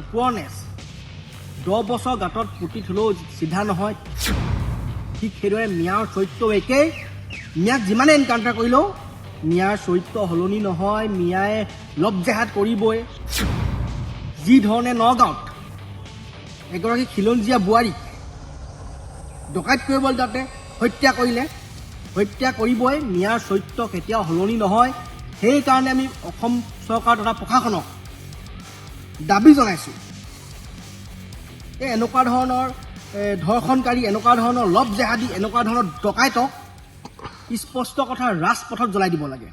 উপৰনেছ 10 বছৰ গাঁতত পুতি থলেও চিধা নহয়। ঠিক সেইদৰে মিয়াৰ চৰিত্ৰ একেই। মিয়াক যিমানে এনকাউণ্টাৰ কৰিলেও মিয়াৰ চৰিত্ৰ সলনি নহয়। মিয়াই লব জেহাদ কৰিবই। যি ধৰণে নগাঁৱত এগৰাকী খিলঞ্জীয়া বোৱাৰীক ডকাইত কৰিবলৈ তাতে হত্যা কৰিলে, হত্যা কৰিবই। মিয়াৰ চৰিত্ৰ কেতিয়াও সলনি নহয়। সেইকাৰণে আমি অসম চৰকাৰ তথা প্ৰশাসনক দাবী জনাইছোঁ, এনেকুৱা ধৰণৰ ধৰ্ষণকাৰী, এনেকুৱা ধৰণৰ লব জেহাদী, এনেকুৱা ধৰণৰ ডকাইতক স্পষ্ট কথা ৰাজপথত জ্বলাই দিব লাগে।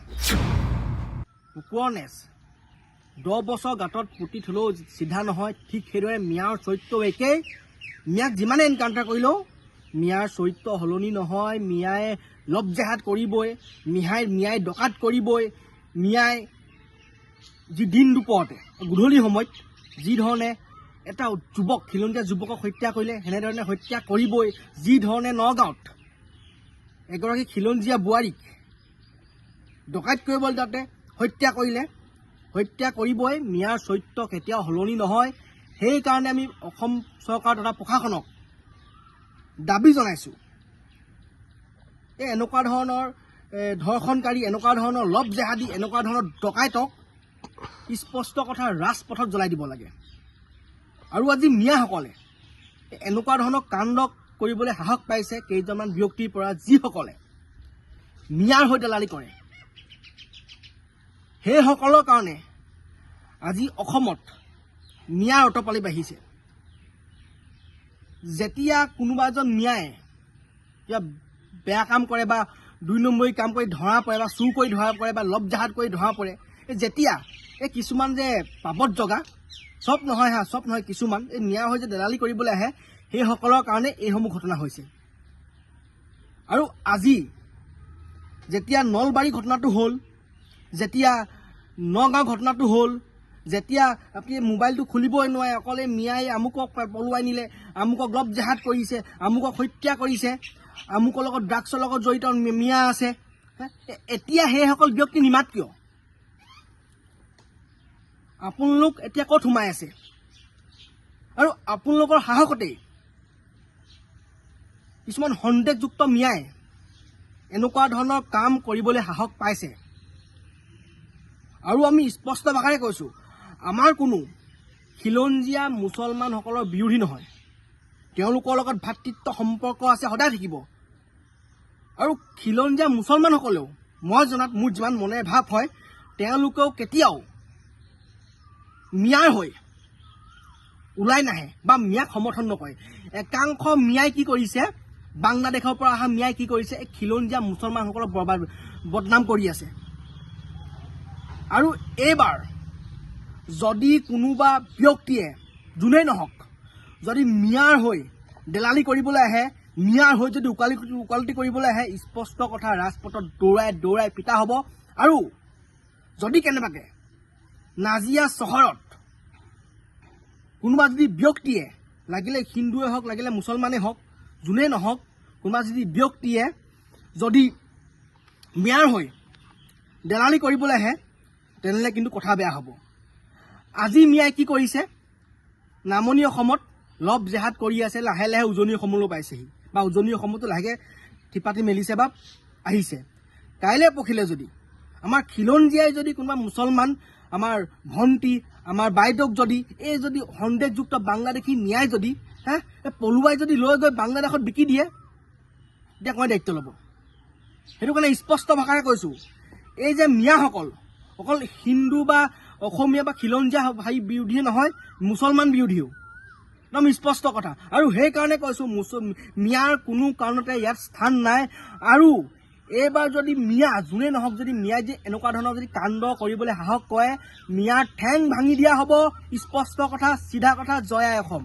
উপৰনেছ 10 বছৰ গাঁতত পুতি থলেও চিধা নহয়। ঠিক সেইদৰে মিয়াৰ চৰিত্ৰ একেই। মিয়াক যিমানে এনকাউণ্টাৰ কৰিলেও মিয়াৰ চৰিত্ৰ সলনি নহয়। মিয়াই লব জেহাদ কৰিবই। মিয়াই ডকাইত কৰিবই। মিয়াই যি দিন দুপৰতে গধূলি সময়ত যি ধৰণে এটা যুৱক, খিলঞ্জীয়া যুৱকক হত্যা কৰিলে, সেনেধৰণে হত্যা কৰিবই। যি ধৰণে নগাঁৱত এগৰাকী খিলঞ্জীয়া বোৱাৰীক ডকাইত কৰিবলৈ তাতে হত্যা কৰিলে, হত্যা কৰিবই। মিয়াৰ চৰিত্ৰ কেতিয়াও সলনি নহয়। সেইকাৰণে আমি অসম চৰকাৰ তথা প্ৰশাসনক দাবী জনাইছোঁ, এনেকুৱা ধৰণৰ ধৰ্ষণকাৰী, এনেকুৱা ধৰণৰ লব জেহাদী, এনেকুৱা ধৰণৰ ডকাইতক স্পষ্ট কথা ৰাজপথত জ্বলাই দিব লাগে। আৰু আজি মিয়াসকলে এনেকুৱা ধৰণৰ কাণ্ড কৰিবলৈ সাহস পাইছে কেইজনমান ব্যক্তিৰ পৰা, যিসকলে মিয়াৰ হৈ দালালি কৰে। সেইসকলৰ কাৰণে আজি অসমত মিয়াৰ অটপালি বাঢ়িছে। যেতিয়া কোনোবা এজন মিয়াই কিবা বেয়া কাম কৰে বা 2 নম্বৰী কাম কৰি ধৰা পৰে বা চুৰ কৰি ধৰা পৰে বা লব জেহাদ কৰি ধৰা পৰে, যেতিয়া কিছুমান যে পাবত জগা, চব নহয় চব নহয়, কিছুমান এই মিয়াৰ হৈ যে দালালি কৰিবলৈ আহে, সেইসকলৰ কাৰণে এইসমূহ ঘটনা হৈছে। আৰু আজি যেতিয়া নলবাৰী ঘটনাটো হ'ল, যেতিয়া নগাঁও ঘটনাটো হ'ল, যেতিয়া আপুনি মোবাইলটো খুলিবই নোৱাৰে, অকলে মিয়াই আমুকক পলুৱাই নিলে, আমুকক লব জেহাদ কৰিছে, আমুকক হত্যা কৰিছে, আমুকৰ লগত ড্ৰাগছৰ লগত জড়িত মিয়া আছে, এতিয়া সেইসকল ব্যক্তি নিমাত কিয়? আপোনালোক এতিয়া ক'ত সোমাই আছে? আৰু আপোনালোকৰ সাহসতেই কিছুমান সন্দেহযুক্ত মিয়াই এনেকুৱা ধৰণৰ কাম কৰিবলৈ সাহস পাইছে। আৰু আমি স্পষ্ট ভাষাৰে কৈছোঁ, আমাৰ কোনো খিলঞ্জীয়া মুছলমানসকলৰ বিৰোধী নহয়। তেওঁলোকৰ লগত ভাতৃত্ব সম্পৰ্ক আছে, সদায় থাকিব। আৰু খিলঞ্জীয়া মুছলমানসকলেও মই জনাত, মোৰ যিমান মনে ভাৱ হয়, তেওঁলোকেও কেতিয়াও মিয়াৰ হৈ ওলাই নাহে বা মিয়াক সমৰ্থন নকৰে। একাংশ মিয়াই কি কৰিছে, বাংলাদেশৰ পৰা অহা মিয়াই কি কৰিছে, এই খিলঞ্জীয়া মুছলমানসকলক বদনাম কৰি আছে। আৰু এইবাৰ যদি কোনোবা ব্যক্তিয়ে, যোনেই নহওক, যদি মিয়াৰ হৈ দেলালি কৰিবলৈ আহে, মিয়াৰ হৈ যদি ওকালতি কৰিবলৈ আহে, স্পষ্ট কথা ৰাজপথত দৌৰাই পিতা হ'ব। আৰু যদি কেনেবাকৈ নাজিয়া চহৰত কোনোবা যদি ব্যক্তিয়ে, লাগিলে হিন্দুৱে হওক, লাগিলে মুছলমানেই হওক, যোনেই নহওক, কোনোবা যদি ব্যক্তিয়ে যদি মিয়াৰ হৈ দেলালি কৰিবলৈ আহে, তেনেহ'লে কিন্তু কথা বেয়া হ'ব। আজি মিয়াই কি কৰিছে, নামনি অসমত লব জেহাদ কৰি আছে, লাহে লাহে উজনি অসমলৈ পাইছেহি, বা উজনি অসমতো লাহেকৈ থিপাতি মেলিছে বা আহিছে। কাইলৈ পৰহিলে যদি আমাৰ খিলঞ্জীয়াই যদি কোনোবা মুছলমান, আমাৰ ভণ্টি, আমাৰ বাইদেউক যদি এই যদি সন্দেহযুক্ত বাংলাদেশী মিয়াই যদি পলুৱাই যদি লৈ গৈ বাংলাদেশত বিকি দিয়ে, তেতিয়া কোনে দায়িত্ব ল'ব? সেইটো কাৰণে স্পষ্ট ভাষাৰে কৈছোঁ, এই যে মিয়াসকল অকল হিন্দু বা অসমীয়া বা খিলঞ্জীয়া বিৰোধী নহয়, মুছলমান বিৰোধীও, একদম স্পষ্ট কথা। আৰু সেইকাৰণে কৈছোঁ, মিয়াৰ কোনো কাৰণতে ইয়াত স্থান নাই। আৰু এইবাৰ যদি মিয়া, যোনেই নহওক, যদি মিয়াই যে এনেকুৱা ধৰণৰ যদি কাণ্ড কৰিবলৈ সাহস কৰে, মিয়াৰ ঠেং ভাঙি দিয়া হ'ব। স্পষ্ট কথা, চিধা কথা। জয় আই অসম।